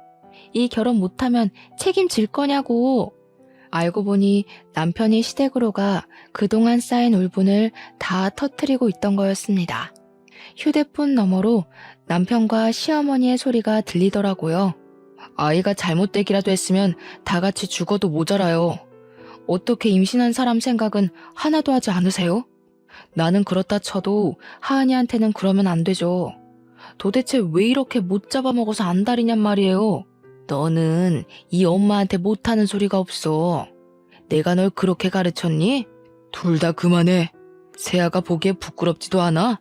이 결혼 못하면 책임질 거냐고. 알고 보니 남편이 시댁으로 가 그동안 쌓인 울분을 다 터뜨리고 있던 거였습니다. 휴대폰 너머로 남편과 시어머니의 소리가 들리더라고요. 아이가 잘못되기라도 했으면 다 같이 죽어도 모자라요. 어떻게 임신한 사람 생각은 하나도 하지 않으세요? 나는 그렇다 쳐도 하은이한테는 그러면 안 되죠. 도대체 왜 이렇게 못 잡아먹어서 안달이냔 말이에요. 너는 이 엄마한테 못하는 소리가 없어. 내가 널 그렇게 가르쳤니? 둘 다 그만해. 세아가 보기에 부끄럽지도 않아?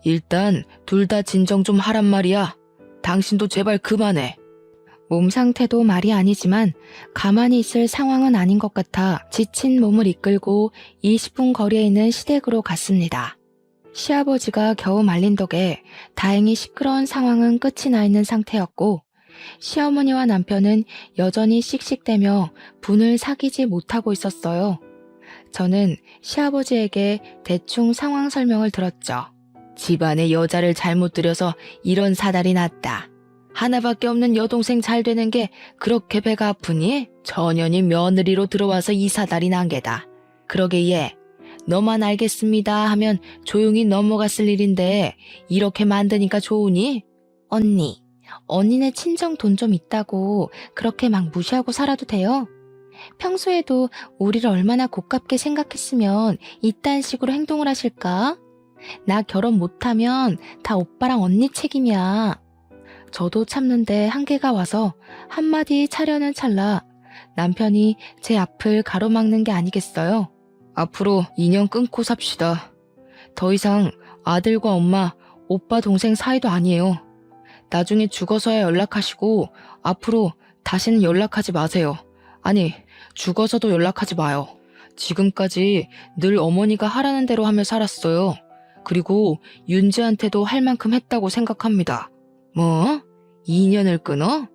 일단 둘 다 진정 좀 하란 말이야. 당신도 제발 그만해. 몸 상태도 말이 아니지만 가만히 있을 상황은 아닌 것 같아 지친 몸을 이끌고 20분 거리에 있는 시댁으로 갔습니다. 시아버지가 겨우 말린 덕에 다행히 시끄러운 상황은 끝이 나 있는 상태였고 시어머니와 남편은 여전히 씩씩대며 분을 사귀지 못하고 있었어요. 저는 시아버지에게 대충 상황 설명을 들었죠. 집안에 여자를 잘못 들여서 이런 사달이 났다. 하나밖에 없는 여동생 잘 되는 게 그렇게 배가 아프니? 전현이 며느리로 들어와서 이 사달이 난 게다. 그러게 얘, 너만 알겠습니다 하면 조용히 넘어갔을 일인데 이렇게 만드니까 좋으니? 언니네 친정 돈 좀 있다고 그렇게 막 무시하고 살아도 돼요? 평소에도 우리를 얼마나 고깝게 생각했으면 이딴 식으로 행동을 하실까? 나 결혼 못하면 다 오빠랑 언니 책임이야. 저도 참는데 한계가 와서 한마디 차려는 찰나 남편이 제 앞을 가로막는 게 아니겠어요? 앞으로 인연 끊고 삽시다. 더 이상 아들과 엄마, 오빠 동생 사이도 아니에요. 나중에 죽어서야 연락하시고 앞으로 다시는 연락하지 마세요. 아니, 죽어서도 연락하지 마요. 지금까지 늘 어머니가 하라는 대로 하며 살았어요. 그리고 윤지한테도 할 만큼 했다고 생각합니다. 뭐? 인연을 끊어?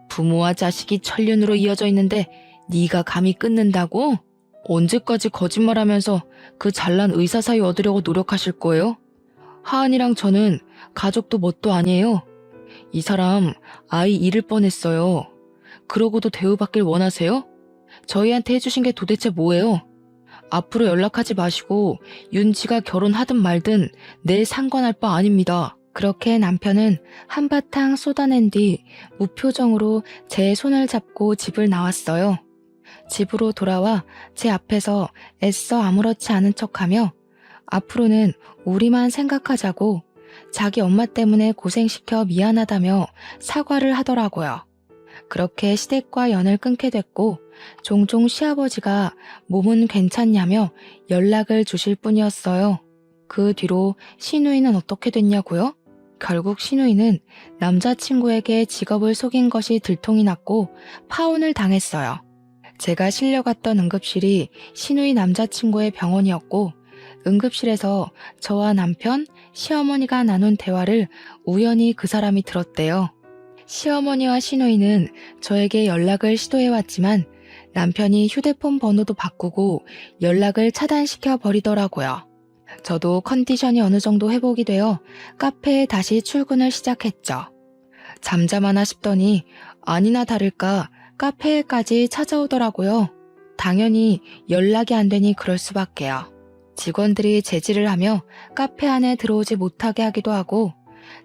부모와 자식이 천륜으로 이어져 있는데 네가 감히 끊는다고? 언제까지 거짓말하면서 그 잘난 의사 사이 얻으려고 노력하실 거예요? 하은이랑 저는 가족도 뭣도 아니에요. 이 사람 아이 잃을 뻔했어요. 그러고도 대우받길 원하세요? 저희한테 해주신 게 도대체 뭐예요? 앞으로 연락하지 마시고 윤지가 결혼하든 말든 내 상관할 바 아닙니다. 그렇게 남편은 한바탕 쏟아낸 뒤 무표정으로 제 손을 잡고 집을 나왔어요. 집으로 돌아와 제 앞에서 애써 아무렇지 않은 척하며 앞으로는 우리만 생각하자고 자기 엄마 때문에 고생시켜 미안하다며 사과를 하더라고요. 그렇게 시댁과 연을 끊게 됐고 종종 시아버지가 몸은 괜찮냐며 연락을 주실 뿐이었어요. 그 뒤로 시누이는 어떻게 됐냐고요? 결국 시누이는 남자친구에게 직업을 속인 것이 들통이 났고 파혼을 당했어요. 제가 실려갔던 응급실이 시누이 남자친구의 병원이었고 응급실에서 저와 남편, 시어머니가 나눈 대화를 우연히 그 사람이 들었대요. 시어머니와 시누이는 저에게 연락을 시도해왔지만 남편이 휴대폰 번호도 바꾸고 연락을 차단시켜 버리더라고요. 저도 컨디션이 어느 정도 회복이 되어 카페에 다시 출근을 시작했죠. 잠잠하나 싶더니 아니나 다를까 카페에까지 찾아오더라고요. 당연히 연락이 안 되니 그럴 수밖에요. 직원들이 제지를 하며 카페 안에 들어오지 못하게 하기도 하고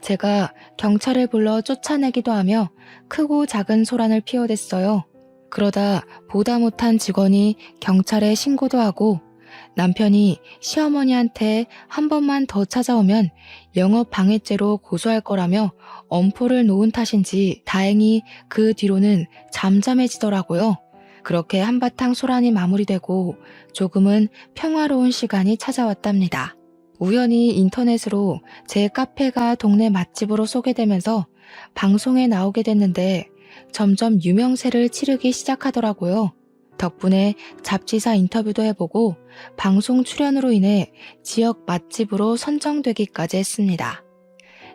제가 경찰을 불러 쫓아내기도 하며 크고 작은 소란을 피워댔어요. 그러다 보다 못한 직원이 경찰에 신고도 하고 남편이 시어머니한테 한 번만 더 찾아오면 영업방해죄로 고소할 거라며 엄포를 놓은 탓인지 다행히 그 뒤로는 잠잠해지더라고요. 그렇게 한바탕 소란이 마무리되고 조금은 평화로운 시간이 찾아왔답니다. 우연히 인터넷으로 제 카페가 동네 맛집으로 소개되면서 방송에 나오게 됐는데 점점 유명세를 치르기 시작하더라고요. 덕분에 잡지사 인터뷰도 해보고 방송 출연으로 인해 지역 맛집으로 선정되기까지 했습니다.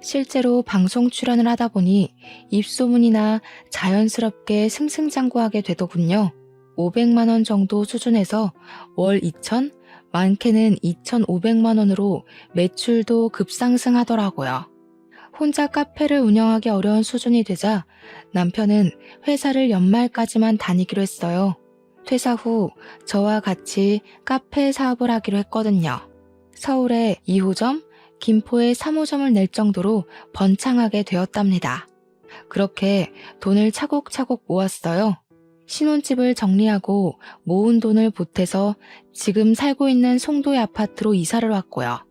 실제로 방송 출연을 하다 보니 입소문이나 자연스럽게 승승장구하게 되더군요. 500만 원 정도 수준에서 월 2천, 많게는 2,500만 원으로 매출도 급상승하더라고요. 혼자 카페를 운영하기 어려운 수준이 되자 남편은 회사를 연말까지만 다니기로 했어요. 퇴사 후 저와 같이 카페 사업을 하기로 했거든요. 서울에 2호점, 김포에 3호점을 낼 정도로 번창하게 되었답니다. 그렇게 돈을 차곡차곡 모았어요. 신혼집을 정리하고 모은 돈을 보태서 지금 살고 있는 송도의 아파트로 이사를 왔고요.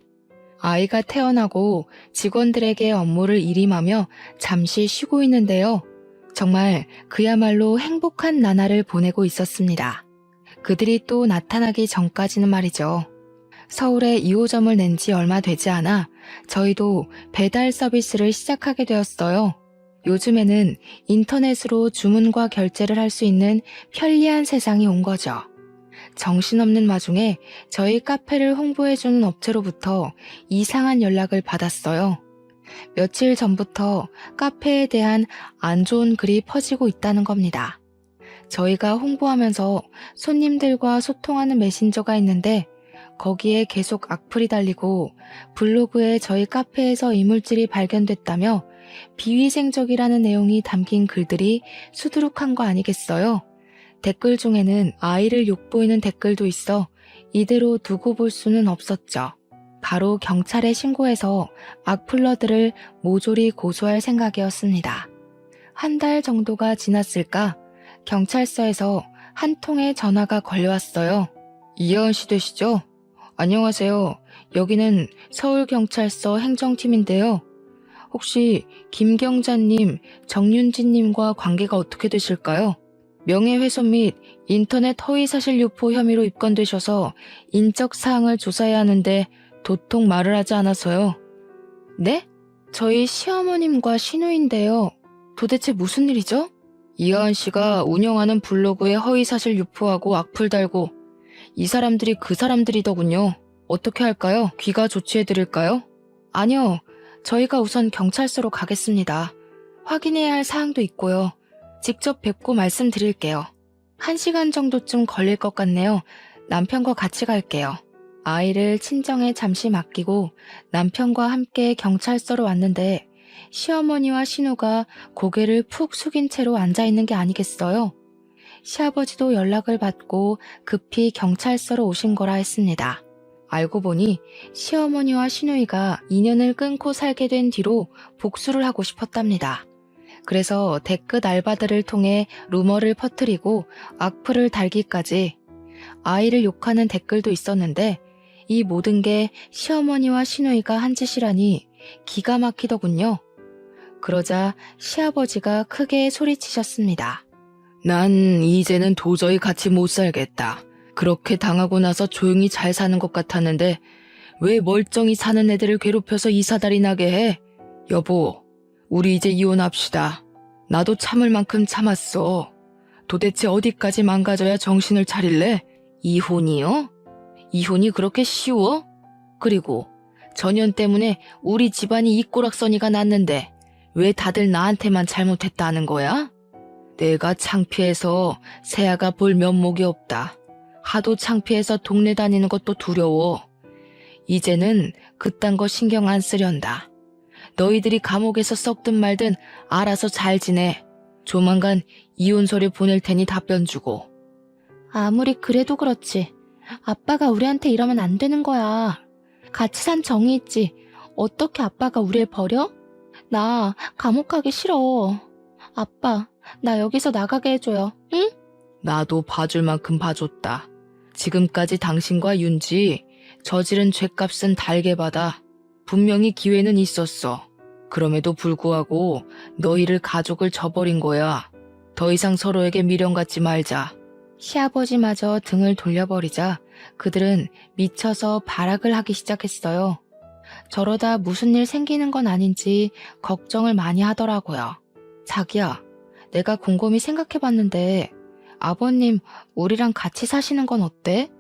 아이가 태어나고 직원들에게 업무를 일임하며 잠시 쉬고 있는데요. 정말 그야말로 행복한 나날을 보내고 있었습니다. 그들이 또 나타나기 전까지는 말이죠. 서울에 2호점을 낸 지 얼마 되지 않아 저희도 배달 서비스를 시작하게 되었어요. 요즘에는 인터넷으로 주문과 결제를 할 수 있는 편리한 세상이 온 거죠. 정신없는 와중에 저희 카페를 홍보해주는 업체로부터 이상한 연락을 받았어요. 며칠 전부터 카페에 대한 안 좋은 글이 퍼지고 있다는 겁니다. 저희가 홍보하면서 손님들과 소통하는 메신저가 있는데 거기에 계속 악플이 달리고 블로그에 저희 카페에서 이물질이 발견됐다며 비위생적이라는 내용이 담긴 글들이 수두룩한 거 아니겠어요? 댓글 중에는 아이를 욕보이는 댓글도 있어 이대로 두고 볼 수는 없었죠. 바로 경찰에 신고해서 악플러들을 모조리 고소할 생각이었습니다. 한 달 정도가 지났을까 경찰서에서 한 통의 전화가 걸려왔어요. 이하은 씨 되시죠? 안녕하세요. 여기는 서울경찰서 행정팀인데요. 혹시 김경자님, 정윤진님과 관계가 어떻게 되실까요? 명예훼손 및 인터넷 허위사실 유포 혐의로 입건되셔서 인적 사항을 조사해야 하는데 도통 말을 하지 않아서요. 네? 저희 시어머님과 시누인데요. 도대체 무슨 일이죠? 이하은 씨가 운영하는 블로그에 허위사실 유포하고 악플 달고 이 사람들이 그 사람들이더군요. 어떻게 할까요? 귀가 조치해드릴까요? 아니요. 저희가 우선 경찰서로 가겠습니다. 확인해야 할 사항도 있고요. 직접 뵙고 말씀드릴게요. 1시간 정도쯤 걸릴 것 같네요. 남편과 같이 갈게요. 아이를 친정에 잠시 맡기고 남편과 함께 경찰서로 왔는데 시어머니와 신우가 고개를 푹 숙인 채로 앉아있는 게 아니겠어요? 시아버지도 연락을 받고 급히 경찰서로 오신 거라 했습니다. 알고 보니 시어머니와 시누이가 인연을 끊고 살게 된 뒤로 복수를 하고 싶었답니다. 그래서 댓글 알바들을 통해 루머를 퍼뜨리고 악플을 달기까지 아이를 욕하는 댓글도 있었는데 이 모든 게 시어머니와 시누이가 한 짓이라니 기가 막히더군요. 그러자 시아버지가 크게 소리치셨습니다. 난 이제는 도저히 같이 못 살겠다. 그렇게 당하고 나서 조용히 잘 사는 것 같았는데 왜 멀쩡히 사는 애들을 괴롭혀서 이사달이 나게 해? 여보, 우리 이제 이혼합시다. 나도 참을 만큼 참았어. 도대체 어디까지 망가져야 정신을 차릴래? 이혼이요? 이혼이 그렇게 쉬워? 그리고 전현 때문에 우리 집안이 이 꼬락서니가 났는데 왜 다들 나한테만 잘못했다는 거야? 내가 창피해서 세아가 볼 면목이 없다. 하도 창피해서 동네 다니는 것도 두려워. 이제는 그딴 거 신경 안 쓰련다. 너희들이 감옥에서 썩든 말든 알아서 잘 지내. 조만간 이혼 서류 보낼 테니 답변 주고. 아무리 그래도 그렇지. 아빠가 우리한테 이러면 안 되는 거야. 같이 산 정이 있지. 어떻게 아빠가 우리를 버려? 나 감옥 가기 싫어. 아빠, 나 여기서 나가게 해줘요. 응? 나도 봐줄 만큼 봐줬다. 지금까지 당신과 윤지 저지른 죄값은 달게 받아. 분명히 기회는 있었어. 그럼에도 불구하고 너희를 가족을 저버린 거야. 더 이상 서로에게 미련 갖지 말자. 시아버지마저 등을 돌려버리자 그들은 미쳐서 발악을 하기 시작했어요. 저러다 무슨 일 생기는 건 아닌지 걱정을 많이 하더라고요. 자기야, 내가 곰곰이 생각해봤는데 아버님 우리랑 같이 사시는 건 어때?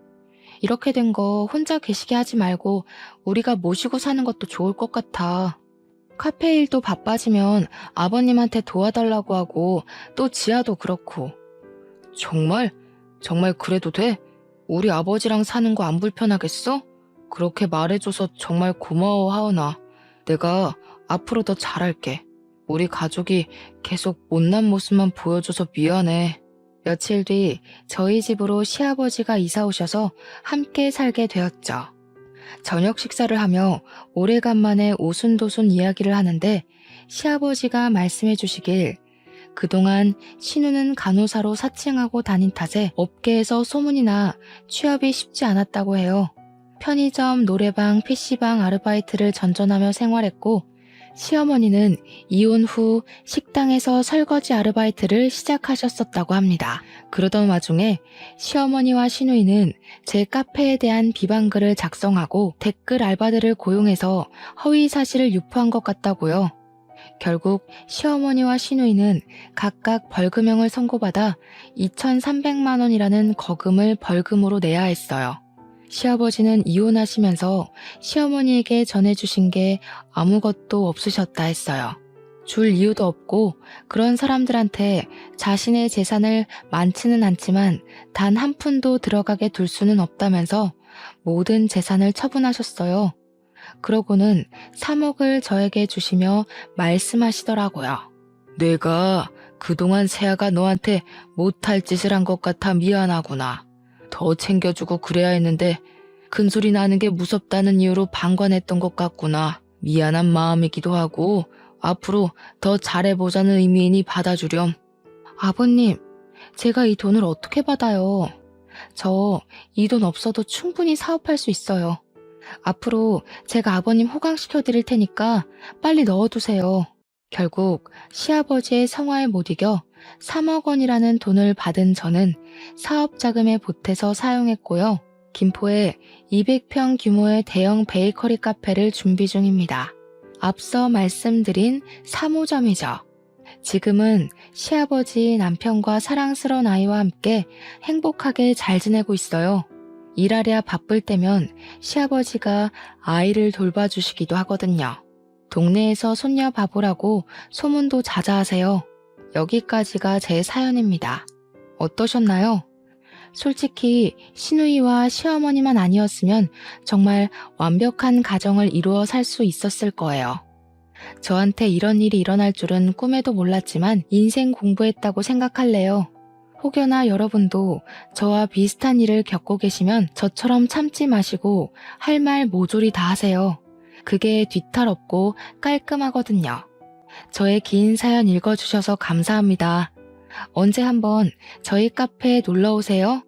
이렇게 된 거 혼자 계시게 하지 말고 우리가 모시고 사는 것도 좋을 것 같아. 카페 일도 바빠지면 아버님한테 도와달라고 하고 또 지아도 그렇고. 정말? 정말 그래도 돼? 우리 아버지랑 사는 거 안 불편하겠어? 그렇게 말해줘서 정말 고마워 하은아. 내가 앞으로 더 잘할게. 우리 가족이 계속 못난 모습만 보여줘서 미안해. 며칠 뒤 저희 집으로 시아버지가 이사 오셔서 함께 살게 되었죠. 저녁 식사를 하며 오래간만에 오순도순 이야기를 하는데 시아버지가 말씀해 주시길 그동안 신우는 간호사로 사칭하고 다닌 탓에 업계에서 소문이 나 취업이 쉽지 않았다고 해요. 편의점, 노래방, PC방 아르바이트를 전전하며 생활했고 시어머니는 이혼 후 식당에서 설거지 아르바이트를 시작하셨었다고 합니다. 그러던 와중에 시어머니와 시누이는 제 카페에 대한 비방글을 작성하고 댓글 알바들을 고용해서 허위 사실을 유포한 것 같다고요. 결국 시어머니와 시누이는 각각 벌금형을 선고받아 2,300만 원이라는 거금을 벌금으로 내야 했어요. 시아버지는 이혼하시면서 시어머니에게 전해주신 게 아무것도 없으셨다 했어요. 줄 이유도 없고 그런 사람들한테 자신의 재산을 많지는 않지만 단 한 푼도 들어가게 둘 수는 없다면서 모든 재산을 처분하셨어요. 그러고는 3억을 저에게 주시며 말씀하시더라고요. 내가 그동안 세아가 너한테 못할 짓을 한 것 같아 미안하구나. 더 챙겨주고 그래야 했는데 큰소리 나는 게 무섭다는 이유로 방관했던 것 같구나. 미안한 마음이기도 하고 앞으로 더 잘해보자는 의미이니 받아주렴. 아버님, 제가 이 돈을 어떻게 받아요? 저 이 돈 없어도 충분히 사업할 수 있어요. 앞으로 제가 아버님 호강시켜 드릴 테니까 빨리 넣어두세요. 결국 시아버지의 성화에 못 이겨 3억 원이라는 돈을 받은 저는 사업 자금에 보태서 사용했고요. 김포에 200평 규모의 대형 베이커리 카페를 준비 중입니다. 앞서 말씀드린 3호점이죠. 지금은 시아버지, 남편과 사랑스러운 아이와 함께 행복하게 잘 지내고 있어요. 일하랴 바쁠 때면 시아버지가 아이를 돌봐주시기도 하거든요. 동네에서 손녀 바보라고 소문도 자자하세요. 여기까지가 제 사연입니다. 어떠셨나요? 솔직히 시누이와 시어머니만 아니었으면 정말 완벽한 가정을 이루어 살 수 있었을 거예요. 저한테 이런 일이 일어날 줄은 꿈에도 몰랐지만 인생 공부했다고 생각할래요. 혹여나 여러분도 저와 비슷한 일을 겪고 계시면 저처럼 참지 마시고 할 말 모조리 다 하세요. 그게 뒤탈 없고 깔끔하거든요. 저의 긴 사연 읽어주셔서 감사합니다. 언제 한번 저희 카페에 놀러 오세요.